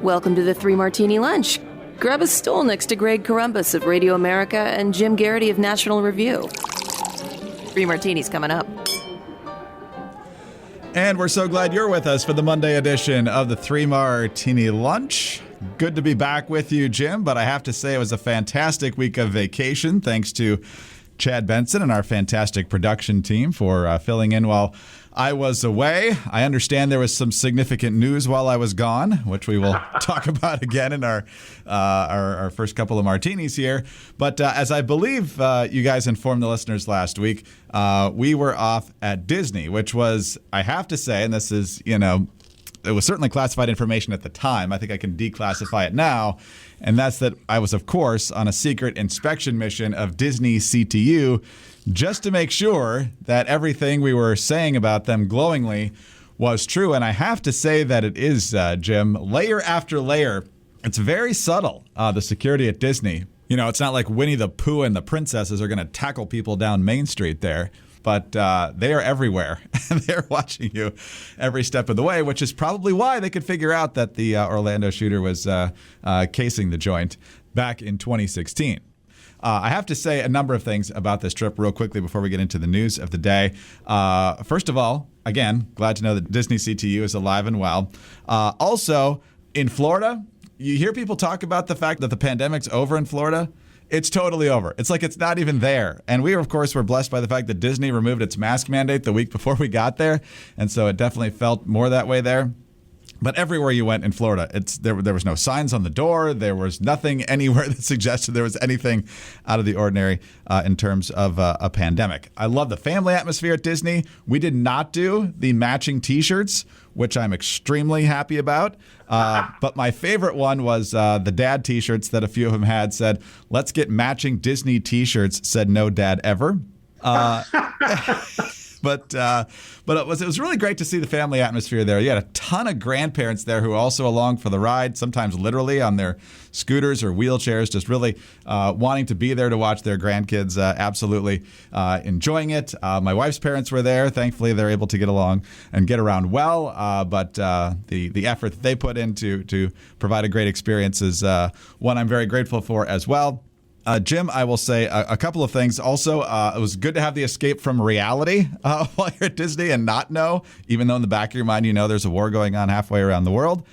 Welcome to the Three Martini Lunch. Grab a stool next to Greg Columbus of Radio America and Jim Garrity of National Review. Three Martinis coming up. And we're so glad you're with us for the Monday edition of the Three Martini Lunch. Good to be back with you, Jim, but I have to say it was a fantastic week of vacation. Thanks to Chad Benson and our fantastic production team for filling in while I was away. I understand there was some significant news while I was gone, which we will talk about again in our first couple of martinis here. But as I believe you guys informed the listeners last week, we were off at Disney, which was, I have to say, and this is, it was certainly classified information at the time. I think I can declassify it now. And that's that I was, of course, on a secret inspection mission of Disney CTU just to make sure that everything we were saying about them glowingly was true. And I have to say that it is, Jim, layer after layer. It's very subtle, the security at Disney. It's not like Winnie the Pooh and the princesses are going to tackle people down Main Street there. But they are everywhere, and they're watching you every step of the way, which is probably why they could figure out that the Orlando shooter was casing the joint back in 2016. I have to say a number of things about this trip real quickly before we get into the news of the day. First of all, again, glad to know that Disney CTU is alive and well. Also, in Florida, you hear people talk about the fact that the pandemic's over in Florida. It's totally over. It's like it's not even there. And we, of course, were blessed by the fact that Disney removed its mask mandate the week before we got there. And so it definitely felt more that way there. But everywhere you went in Florida, there was no signs on the door. There was nothing anywhere that suggested there was anything out of the ordinary in terms of a pandemic. I love the family atmosphere at Disney. We did not do the matching T-shirts, which I'm extremely happy about. But my favorite one was the dad T-shirts that a few of them had said, "Let's get matching Disney T-shirts," said no dad ever. But it was really great to see the family atmosphere there. You had a ton of grandparents there who were also along for the ride, sometimes literally on their scooters or wheelchairs, just really wanting to be there to watch their grandkids absolutely enjoying it. My wife's parents were there. Thankfully, they're able to get along and get around well. But the effort that they put in to provide a great experience is one I'm very grateful for as well. Jim, I will say a couple of things. Also, it was good to have the escape from reality while you're at Disney and not know, even though in the back of your mind you know there's a war going on halfway around the world.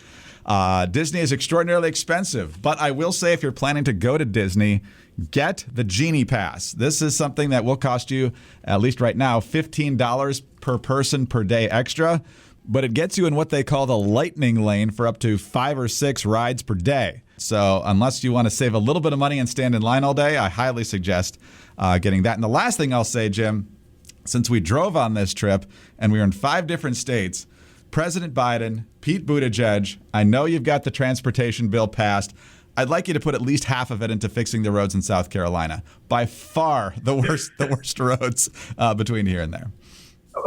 Disney is extraordinarily expensive, but I will say if you're planning to go to Disney, get the Genie Pass. This is something that will cost you, at least right now, $15 per person per day extra, but it gets you in what they call the lightning lane for up to 5 or 6 rides per day. So unless you want to save a little bit of money and stand in line all day, I highly suggest getting that. And the last thing I'll say, Jim, since we drove on this trip and we were in 5 different states, President Biden, Pete Buttigieg, I know you've got the transportation bill passed. I'd like you to put at least half of it into fixing the roads in South Carolina. By far the worst roads between here and there.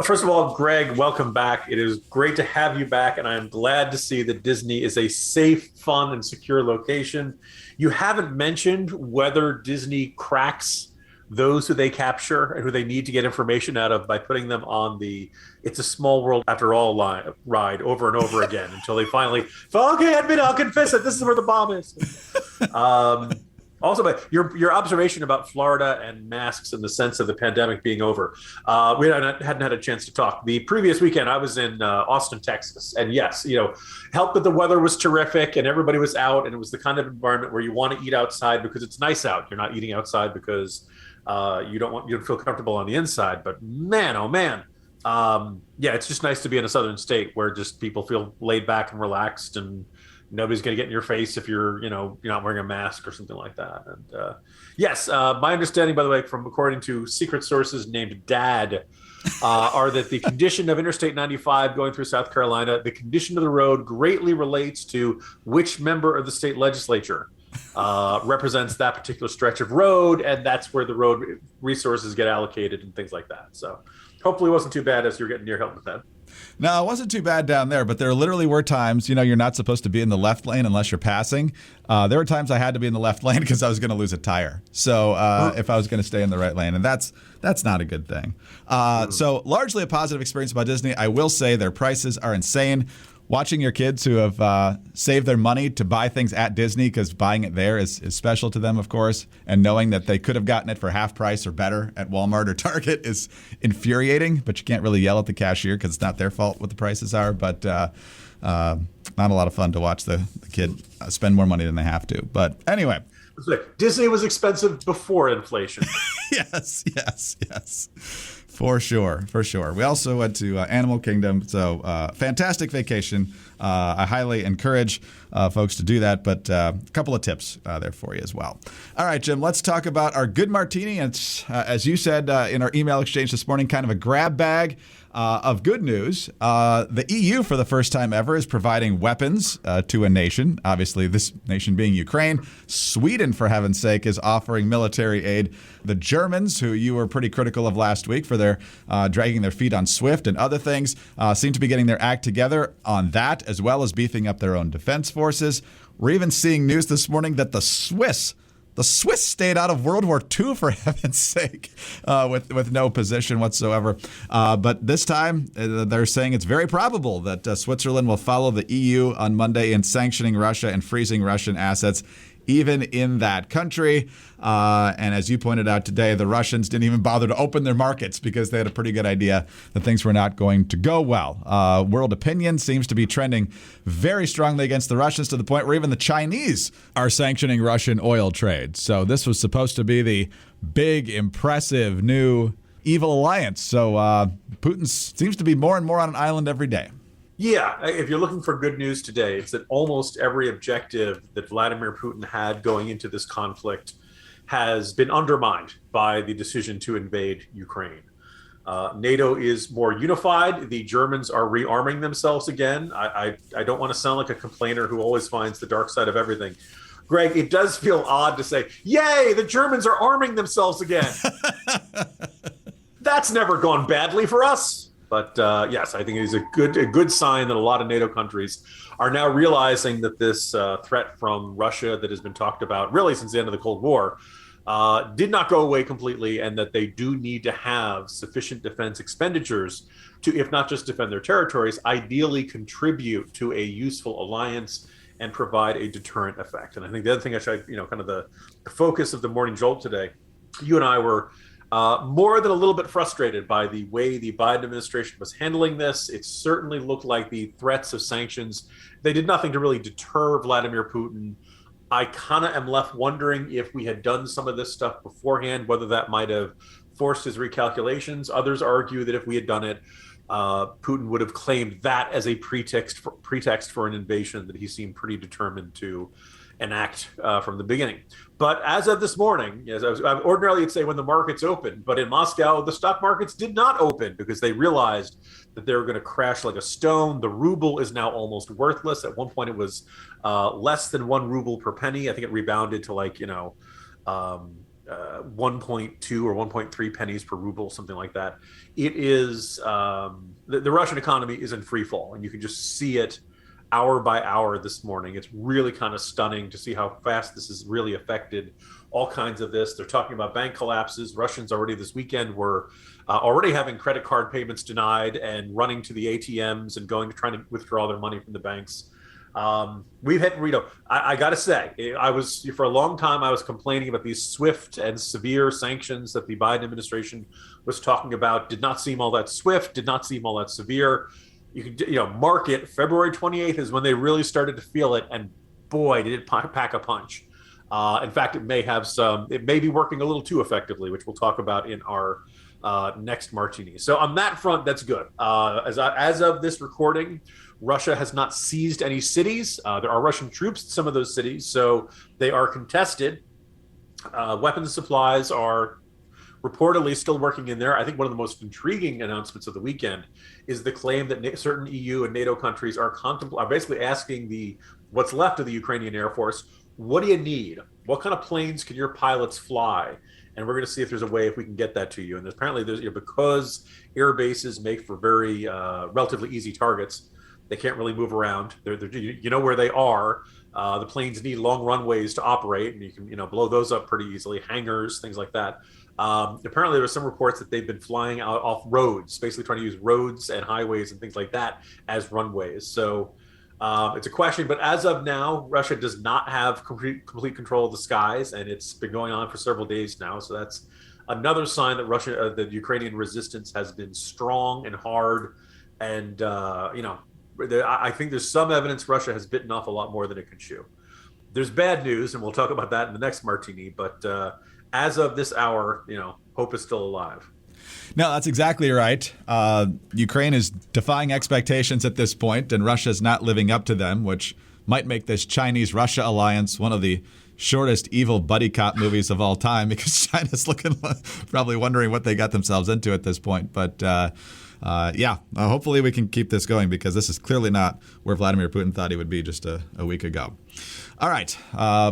First of all, Greg, welcome back. It is great to have you back, and I'm glad to see that Disney is a safe, fun, and secure location. You haven't mentioned whether Disney cracks those who they capture and who they need to get information out of by putting them on the "It's a Small World After All" ride over and over again until they finally, okay, admit, I'll confess it, this is where the bomb is. Also, but your observation about Florida and masks in the sense of the pandemic being over, we hadn't had a chance to talk. The previous weekend, I was in Austin, Texas, and yes, helped that the weather was terrific and everybody was out, and it was the kind of environment where you want to eat outside because it's nice out. You're not eating outside because you don't feel comfortable on the inside. But man, oh man, it's just nice to be in a southern state where just people feel laid back and relaxed and nobody's going to get in your face if you're not wearing a mask or something like that. And yes, my understanding, by the way, from according to secret sources named Dad, are that the condition of Interstate 95 going through South Carolina, the condition of the road greatly relates to which member of the state legislature represents that particular stretch of road, and that's where the road resources get allocated and things like that. So hopefully it wasn't too bad as you're getting your help with that. No, it wasn't too bad down there, but there literally were times, you're not supposed to be in the left lane unless you're passing. There were times I had to be in the left lane because I was going to lose a tire. So if I was going to stay in the right lane, and that's not a good thing. So largely a positive experience about Disney. I will say their prices are insane. watching your kids who have saved their money to buy things at Disney, because buying it there is special to them, of course, and knowing that they could have gotten it for half price or better at Walmart or Target is infuriating, but you can't really yell at the cashier because it's not their fault what the prices are. But not a lot of fun to watch the kid spend more money than they have to. But anyway. Disney was expensive before inflation. Yes. For sure. We also went to Animal Kingdom, so fantastic vacation. I highly encourage folks to do that, but a couple of tips there for you as well. All right, Jim, let's talk about our good martini. It's, as you said in our email exchange this morning, kind of a grab bag of good news. The EU, for the first time ever, is providing weapons to a nation, obviously this nation being Ukraine. Sweden, for heaven's sake, is offering military aid. The Germans, who you were pretty critical of last week for their dragging their feet on SWIFT and other things, seem to be getting their act together on that, as well as beefing up their own defense forces. We're even seeing news this morning that the Swiss stayed out of World War II, for heaven's sake, with no position whatsoever. But this time, they're saying it's very probable that Switzerland will follow the EU on Monday in sanctioning Russia and freezing Russian assets, even in that country. And as you pointed out today, the Russians didn't even bother to open their markets because they had a pretty good idea that things were not going to go well. World opinion seems to be trending very strongly against the Russians, to the point where even the Chinese are sanctioning Russian oil trade. So this was supposed to be the big, impressive, new evil alliance. So Putin seems to be more and more on an island every day. Yeah, if you're looking for good news today, it's that almost every objective that Vladimir Putin had going into this conflict has been undermined by the decision to invade Ukraine. NATO is more unified. The Germans are rearming themselves again. I don't want to sound like a complainer who always finds the dark side of everything. Greg, it does feel odd to say, yay, the Germans are arming themselves again. That's never gone badly for us. But yes, I think it is a good sign that a lot of NATO countries are now realizing that this threat from Russia that has been talked about really since the end of the Cold War did not go away completely, and that they do need to have sufficient defense expenditures to, if not just defend their territories, ideally contribute to a useful alliance and provide a deterrent effect. And I think the other thing I should, kind of the focus of the Morning Jolt today, you and I were more than a little bit frustrated by the way the Biden administration was handling this. It certainly looked like the threats of sanctions, they did nothing to really deter Vladimir Putin. I kind of am left wondering if we had done some of this stuff beforehand, whether that might have forced his recalculations. Others argue that if we had done it, Putin would have claimed that as a pretext for an invasion that he seemed pretty determined to enact from the beginning. But as of this morning, as I ordinarily would say when the markets open, but in Moscow, the stock markets did not open because they realized that they were going to crash like a stone. The ruble is now almost worthless. At one point, it was less than 1 ruble per penny. I think it rebounded to 1.2 or 1.3 pennies per ruble, something like that. It is the Russian economy is in free fall, and you can just see it hour by hour this morning. It's really kind of stunning to see how fast this has really affected all kinds of this. They're talking about bank collapses. Russians already this weekend were already having credit card payments denied and running to the ATMs and trying to withdraw their money from the banks. We've had, I got to say, for a long time, I was complaining about these swift and severe sanctions that the Biden administration was talking about. Did not seem all that swift, did not seem all that severe. You could, mark it. February 28th is when they really started to feel it, and boy, did it pack a punch. In fact, it may be working a little too effectively, which we'll talk about in our next martini. So on that front, that's good. As of this recording, Russia has not seized any cities. There are Russian troops in some of those cities, so they are contested. Weapons supplies are reportedly still working in there. I think one of the most intriguing announcements of the weekend is the claim that certain EU and NATO countries are basically asking what's left of the Ukrainian Air Force, what do you need? What kind of planes can your pilots fly? And we're going to see if there's a way if we can get that to you. And apparently there's because air bases make for very relatively easy targets, they can't really move around. They're where they are. The planes need long runways to operate, and you can blow those up pretty easily. Hangars, things like that. Apparently, there were some reports that they've been flying out off roads, basically trying to use roads and highways and things like that as runways. So it's a question. But as of now, Russia does not have complete control of the skies, and it's been going on for several days now. So that's another sign that the Ukrainian resistance has been strong and hard. And I think there's some evidence Russia has bitten off a lot more than it can chew. There's bad news, and we'll talk about that in the next martini. But as of this hour, hope is still alive. No, that's exactly right. Ukraine is defying expectations at this point, and Russia is not living up to them, which might make this Chinese-Russia alliance one of the shortest evil buddy cop movies of all time, because China's probably wondering what they got themselves into at this point. But hopefully we can keep this going, because this is clearly not where Vladimir Putin thought he would be just a week ago. All right.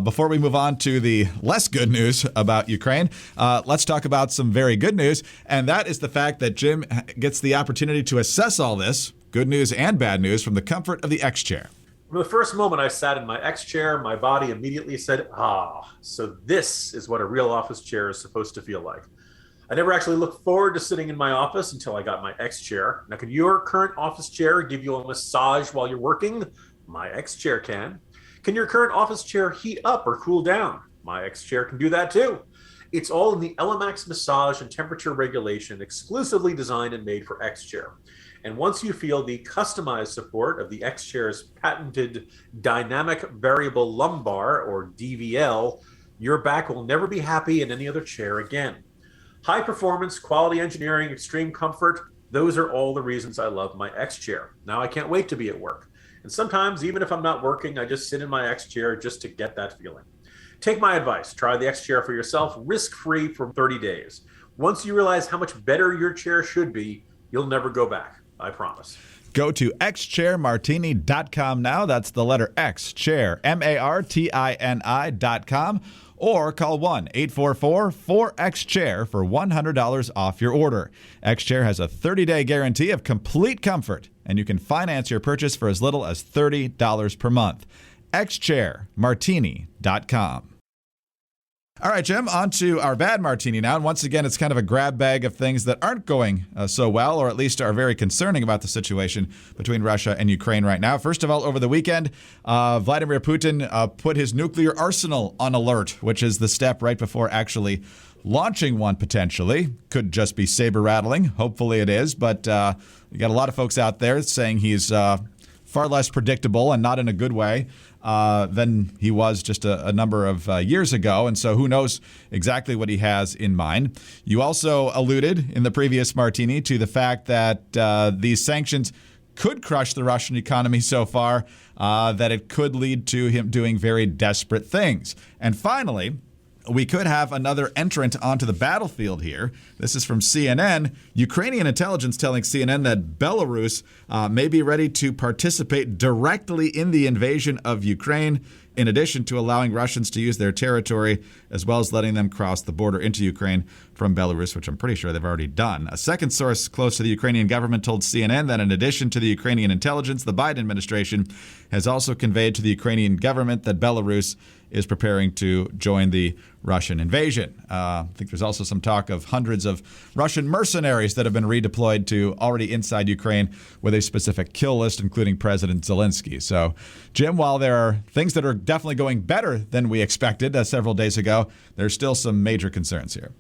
Before we move on to the less good news about Ukraine, let's talk about some very good news. And that is the fact that Jim gets the opportunity to assess all this, good news and bad news, from the comfort of the XChair. From the first moment I sat in my XChair, my body immediately said, so this is what a real office chair is supposed to feel like. I never actually looked forward to sitting in my office until I got my XChair. Now, can your current office chair give you a massage while you're working? My XChair can. Can your current office chair heat up or cool down? My XChair can do that too. It's all in the Elemax massage and temperature regulation, exclusively designed and made for XChair. And once you feel the customized support of the XChair's patented dynamic variable lumbar, or DVL, your back will never be happy in any other chair again. High performance, quality engineering, extreme comfort, those are all the reasons I love my XChair. Now I can't wait to be at work. And sometimes, even if I'm not working, I just sit in my XChair just to get that feeling. Take my advice. Try the XChair for yourself, risk-free for 30 days. Once you realize how much better your chair should be, you'll never go back. I promise. Go to XChairMartini.com now. That's the letter X, chair, MARTINI.com. Or call 1-844-4XChair for $100 off your order. XChair has a 30-day guarantee of complete comfort, and you can finance your purchase for as little as $30 per month. XChairMartini.com. All right, Jim, on to our bad martini now. And once again, it's kind of a grab bag of things that aren't going so well, or at least are very concerning about the situation between Russia and Ukraine right now. First of all, over the weekend, Vladimir Putin put his nuclear arsenal on alert, which is the step right before actually launching one potentially. Could just be saber rattling. Hopefully it is. But you got a lot of folks out there saying he's far less predictable, and not in a good way, than he was just a number of years ago. And so who knows exactly what he has in mind. You also alluded in the previous martini to the fact that these sanctions could crush the Russian economy so far that it could lead to him doing very desperate things. And finally, we could have another entrant onto the battlefield here. This is from CNN. Ukrainian intelligence telling CNN that Belarus may be ready to participate directly in the invasion of Ukraine, in addition to allowing Russians to use their territory, as well as letting them cross the border into Ukraine from Belarus, which I'm pretty sure they've already done. A second source close to the Ukrainian government told CNN that in addition to the Ukrainian intelligence, the Biden administration has also conveyed to the Ukrainian government that Belarus is preparing to join the Russian invasion. I think there's also some talk of hundreds of Russian mercenaries that have been redeployed to already inside Ukraine with a specific kill list, including President Zelensky. So, Jim, while there are things that are definitely going better than we expected several days ago, there's still some major concerns here.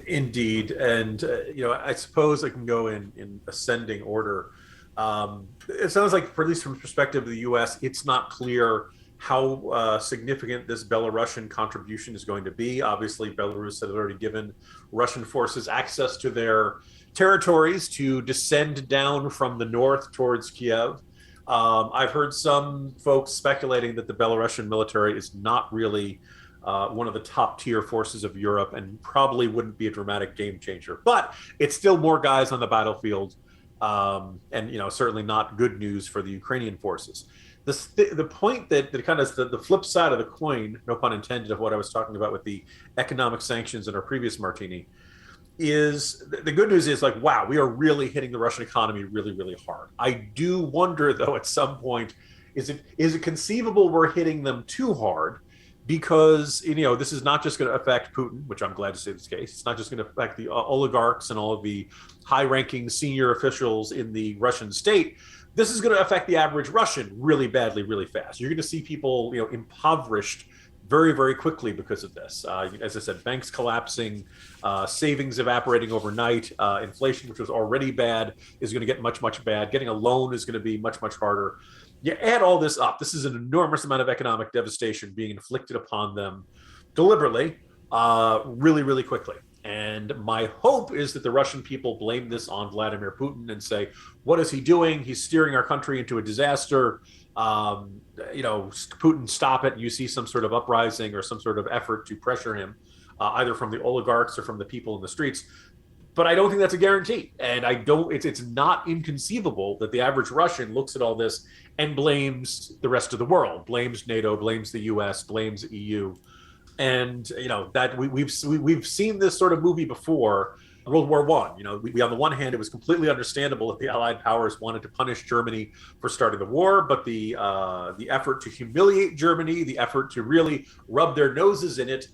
Indeed. And, I suppose I can go in ascending order. It sounds like, at least from the perspective of the U.S., it's not clear how significant this Belarusian contribution is going to be. Obviously, Belarus has already given Russian forces access to their territories to descend down from the north towards Kiev. I've heard some folks speculating that the Belarusian military is not really one of the top tier forces of Europe and probably wouldn't be a dramatic game changer. But it's still more guys on the battlefield, and certainly not good news for the Ukrainian forces. The point that kind of the flip side of the coin, no pun intended, of what I was talking about with the economic sanctions in our previous martini, is the good news is like, wow, we are really hitting the Russian economy really, really hard. I do wonder, though, at some point, is it conceivable we're hitting them too hard? because this is not just going to affect Putin, which I'm glad to say this case. It's not just going to affect the oligarchs and all of the high-ranking senior officials in the Russian state. This is going to affect the average Russian really badly, really fast. You're going to see people, impoverished very, very quickly because of this. As I said, banks collapsing, savings evaporating overnight, inflation, which was already bad, is going to get much, much bad. Getting a loan is going to be much, much harder. You add all this up, this is an enormous amount of economic devastation being inflicted upon them deliberately, really, really quickly. And my hope is that the Russian people blame this on Vladimir Putin and say, what is he doing? He's steering our country into a disaster. Putin, stop it. You see some sort of uprising or some sort of effort to pressure him, either from the oligarchs or from the people in the streets. But I don't think that's a guarantee. And it's not inconceivable that the average Russian looks at all this and blames the rest of the world, blames NATO, blames the US, blames the EU. And that we've seen this sort of movie before. World War I. We on the one hand, it was completely understandable that the Allied powers wanted to punish Germany for starting the war, but the effort to humiliate Germany, the effort to really rub their noses in it,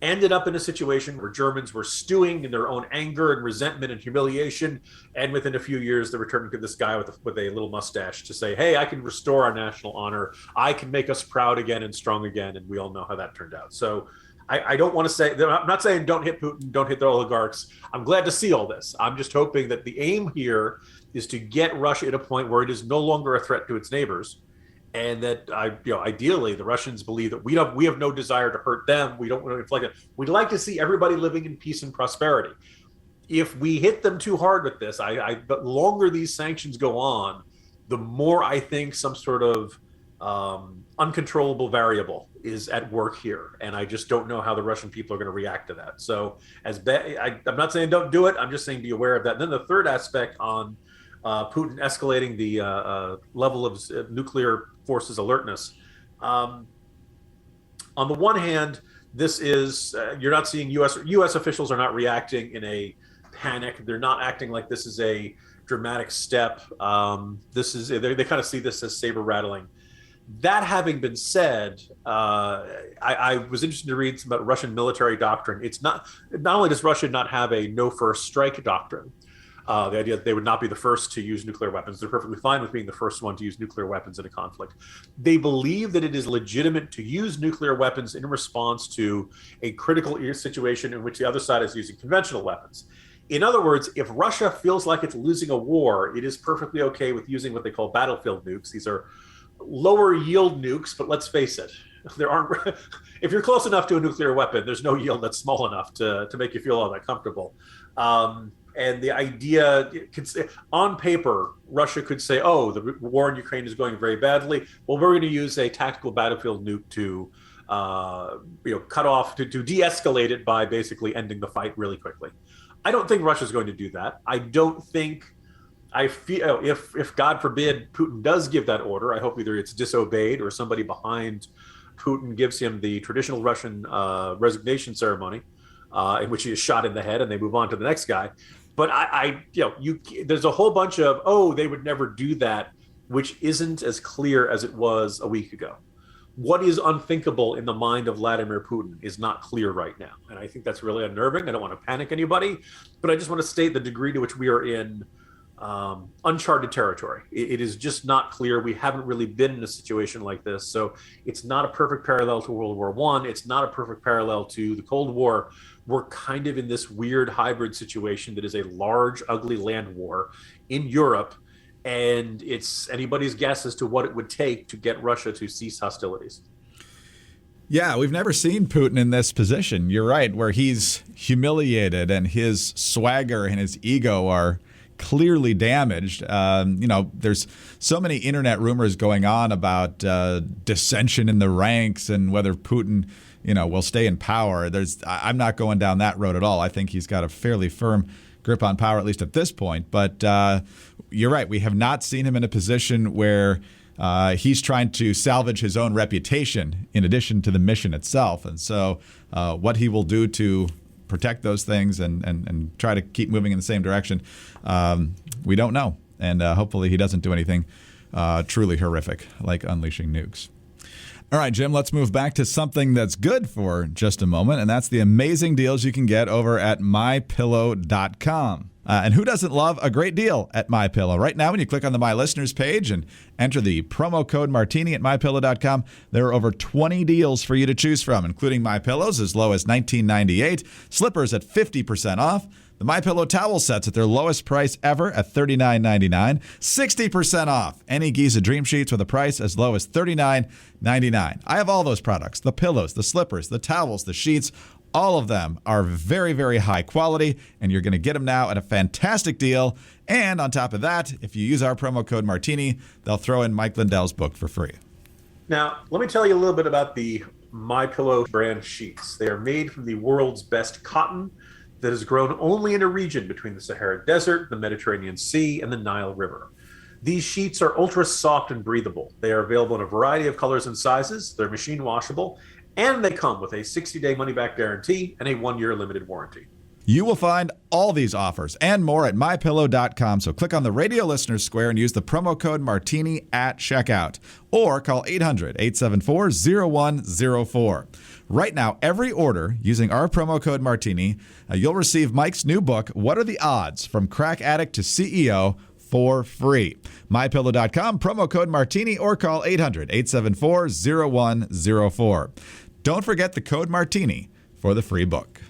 ended up in a situation where Germans were stewing in their own anger and resentment and humiliation. And within a few years, they returned to this guy with a little mustache to say, hey, I can restore our national honor. I can make us proud again and strong again. And we all know how that turned out. So I don't want to say, I'm not saying don't hit Putin, don't hit the oligarchs. I'm glad to see all this. I'm just hoping that the aim here is to get Russia at a point where it is no longer a threat to its neighbors. And that ideally the Russians believe that we have no desire to hurt them. We don't want to inflict it. We'd like to see everybody living in peace and prosperity. If we hit them too hard with this, the longer these sanctions go on, the more I think some sort of uncontrollable variable is at work here. And I just don't know how the Russian people are going to react to that. So I'm not saying don't do it. I'm just saying be aware of that. And then the third aspect on Putin escalating the level of nuclear forces alertness. On the one hand, this is you're not seeing U.S. officials are not reacting in a panic. They're not acting like this is a dramatic step. They kind of see this as saber rattling. That having been said, I was interested to read about Russian military doctrine. It's not only does Russia not have a no first strike doctrine, the idea that they would not be the first to use nuclear weapons. They're perfectly fine with being the first one to use nuclear weapons in a conflict. They believe that it is legitimate to use nuclear weapons in response to a critical situation in which the other side is using conventional weapons. In other words, if Russia feels like it's losing a war, it is perfectly okay with using what they call battlefield nukes. These are lower yield nukes, but let's face it, if you're close enough to a nuclear weapon, there's no yield that's small enough to make you feel all that comfortable. And the idea, on paper, Russia could say, oh, the war in Ukraine is going very badly. Well, we're going to use a tactical battlefield nuke to cut off, to de-escalate it by basically ending the fight really quickly. I don't think Russia's going to do that. I feel if God forbid Putin does give that order, I hope either it's disobeyed or somebody behind Putin gives him the traditional Russian resignation ceremony, in which he is shot in the head and they move on to the next guy. But there's a whole bunch of, they would never do that, which isn't as clear as it was a week ago. What is unthinkable in the mind of Vladimir Putin is not clear right now. And I think that's really unnerving. I don't want to panic anybody, but I just want to state the degree to which we are in uncharted territory. It is just not clear. We haven't really been in a situation like this. So it's not a perfect parallel to World War I. It's not a perfect parallel to the Cold War. We're kind of in this weird hybrid situation that is a large, ugly land war in Europe. And it's anybody's guess as to what it would take to get Russia to cease hostilities. Yeah, we've never seen Putin in this position. You're right, where he's humiliated and his swagger and his ego are clearly damaged. There's so many internet rumors going on about dissension in the ranks and whether Putin, will stay in power. I'm not going down that road at all. I think he's got a fairly firm grip on power, at least at this point. But you're right. We have not seen him in a position where he's trying to salvage his own reputation in addition to the mission itself. And so what he will do to protect those things and try to keep moving in the same direction, we don't know. And hopefully he doesn't do anything truly horrific like unleashing nukes. All right, Jim, let's move back to something that's good for just a moment, and that's the amazing deals you can get over at mypillow.com. And who doesn't love a great deal at MyPillow? Right now, when you click on the My Listeners page and enter the promo code Martini at mypillow.com, there are over 20 deals for you to choose from, including MyPillows as low as $19.98, slippers at 50% off, the MyPillow towel sets at their lowest price ever at $39.99, 60% off any Giza Dream Sheets with a price as low as $39.99. I have all those products, the pillows, the slippers, the towels, the sheets. All of them are very, very high quality, and you're going to get them now at a fantastic deal. And on top of that, if you use our promo code Martini, they'll throw in Mike Lindell's book for free. Now, let me tell you a little bit about the MyPillow brand sheets. They are made from the world's best cotton that is grown only in a region between the Sahara Desert, the Mediterranean Sea, and the Nile River. These sheets are ultra soft and breathable. They are available in a variety of colors and sizes. They're machine washable, and they come with a 60-day money-back guarantee and a 1-year limited warranty. You will find all these offers and more at mypillow.com. So click on the radio listeners square and use the promo code Martini at checkout, or call 800-874-0104. Right now, every order using our promo code Martini, you'll receive Mike's new book, What Are the Odds? From Crack Addict to CEO, for free. MyPillow.com, promo code Martini, or call 800-874-0104. Don't forget the code Martini for the free book.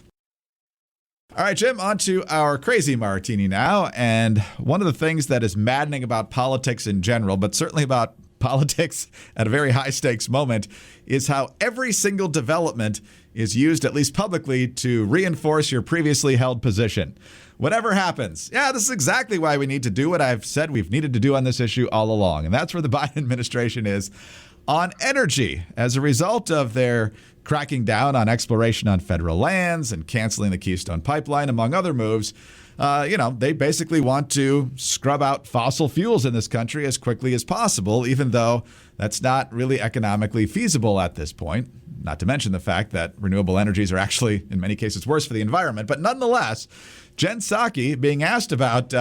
All right, Jim, on to our crazy martini now. And one of the things that is maddening about politics in general, but certainly about politics at a very high stakes moment, is how every single development is used, at least publicly, to reinforce your previously held position. Whatever happens, this is exactly why we need to do what I've said we've needed to do on this issue all along. And that's where the Biden administration is on energy. As a result of their cracking down on exploration on federal lands and canceling the Keystone Pipeline, among other moves, they basically want to scrub out fossil fuels in this country as quickly as possible, even though that's not really economically feasible at this point. Not to mention the fact that renewable energies are actually, in many cases, worse for the environment. But nonetheless, Jen Psaki being asked about,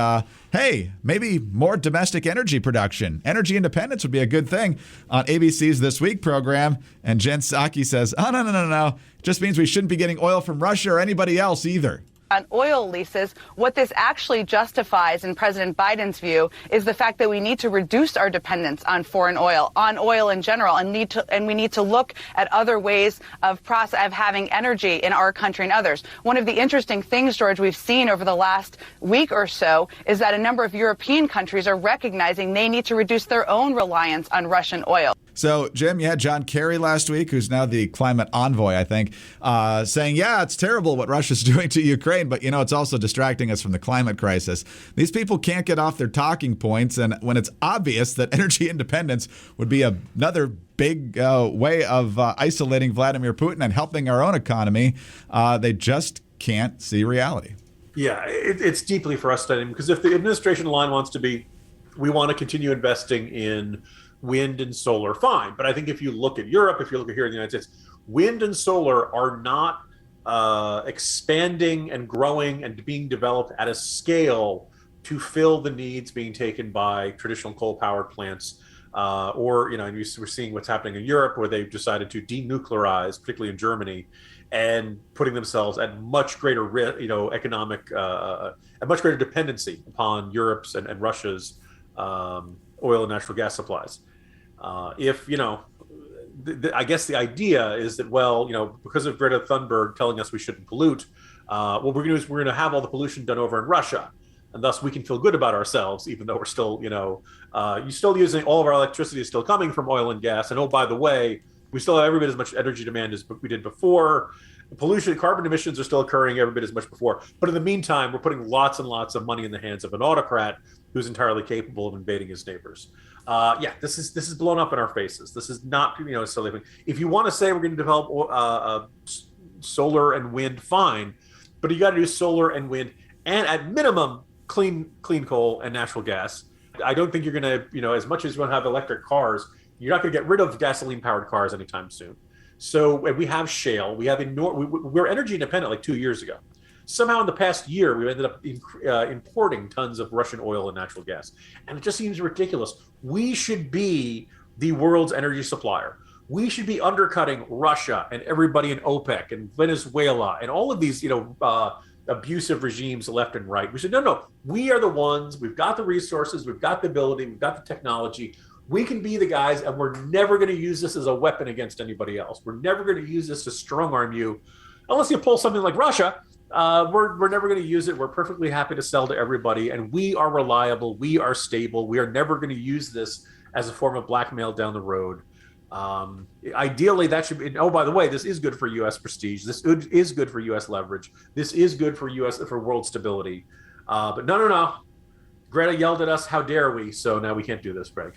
hey, maybe more domestic energy production. Energy independence would be a good thing on ABC's This Week program. And Jen Psaki says, no. It just means we shouldn't be getting oil from Russia or anybody else either. On oil leases, what this actually justifies, in President Biden's view, is the fact that we need to reduce our dependence on foreign oil, on oil in general, and we need to look at other ways of having energy in our country and others. One of the interesting things, George, we've seen over the last week or so is that a number of European countries are recognizing they need to reduce their own reliance on Russian oil. So, Jim, you had John Kerry last week, who's now the climate envoy, I think, saying, it's terrible what Russia's doing to Ukraine, but, it's also distracting us from the climate crisis. These people can't get off their talking points, and when it's obvious that energy independence would be another big way of isolating Vladimir Putin and helping our own economy, they just can't see reality. Yeah, it's deeply frustrating, because if the administration line wants to be, we want to continue investing in wind and solar, fine. But I think if you look at Europe, if you look at here in the United States, wind and solar are not expanding and growing and being developed at a scale to fill the needs being taken by traditional coal-powered plants. We're seeing what's happening in Europe, where they've decided to denuclearize, particularly in Germany, and putting themselves at much greater risk, economic, a much greater dependency upon Europe's and Russia's oil and natural gas supplies. I guess the idea is that, because of Greta Thunberg telling us we shouldn't pollute, what we're going to do is we're going to have all the pollution done over in Russia, and thus we can feel good about ourselves, even though we're still, you're still using, all of our electricity is still coming from oil and gas. And oh, by the way, we still have every bit as much energy demand as we did before. Pollution, carbon emissions are still occurring every bit as much before. But in the meantime, we're putting lots and lots of money in the hands of an autocrat who's entirely capable of invading his neighbors. This is blown up in our faces. This is not, silly. If you want to say we're going to develop solar and wind, fine, but you got to do solar and wind, and at minimum, clean coal and natural gas. I don't think you're going to, as much as you want to have electric cars, you're not going to get rid of gasoline-powered cars anytime soon. So we have shale. We're energy independent like 2 years ago. Somehow in the past year, we ended up importing tons of Russian oil and natural gas. And it just seems ridiculous. We should be the world's energy supplier. We should be undercutting Russia and everybody in OPEC and Venezuela and all of these, abusive regimes left and right. We said, no, we are the ones, we've got the resources, we've got the ability, we've got the technology. We can be the guys, and we're never going to use this as a weapon against anybody else. We're never going to use this to strong arm you. Unless you pull something like Russia, we're never going to use it. We're perfectly happy to sell to everybody. And we are reliable. We are stable. We are never going to use this as a form of blackmail down the road. Ideally, that should be. Oh, by the way, this is good for U.S. prestige. This is good for U.S. leverage. This is good for world stability. But no. Greta yelled at us. How dare we? So now we can't do this, Greg.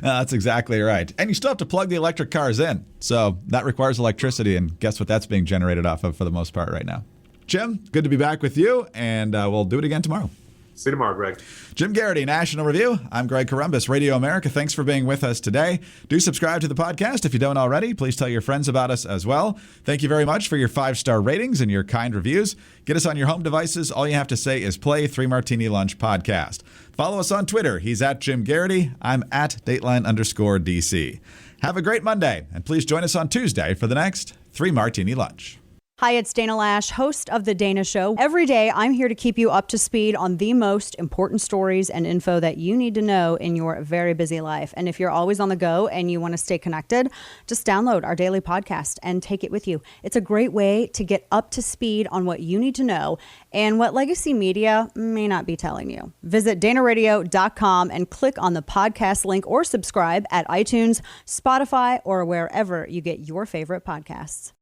That's exactly right. And you still have to plug the electric cars in. So that requires electricity. And guess what that's being generated off of for the most part right now. Jim, good to be back with you. And we'll do it again tomorrow. See you tomorrow, Greg. Jim Garrity, National Review. I'm Greg Columbus, Radio America. Thanks for being with us today. Do subscribe to the podcast if you don't already. Please tell your friends about us as well. Thank you very much for your 5-star ratings and your kind reviews. Get us on your home devices. All you have to say is play 3 Martini Lunch podcast. Follow us on Twitter. He's at Jim Garrity. I'm at Dateline_DC. Have a great Monday, and please join us on Tuesday for the next 3 Martini Lunch. Hi, it's Dana Lash, host of The Dana Show. Every day, I'm here to keep you up to speed on the most important stories and info that you need to know in your very busy life. And if you're always on the go and you want to stay connected, just download our daily podcast and take it with you. It's a great way to get up to speed on what you need to know and what legacy media may not be telling you. Visit danaradio.com and click on the podcast link or subscribe at iTunes, Spotify, or wherever you get your favorite podcasts.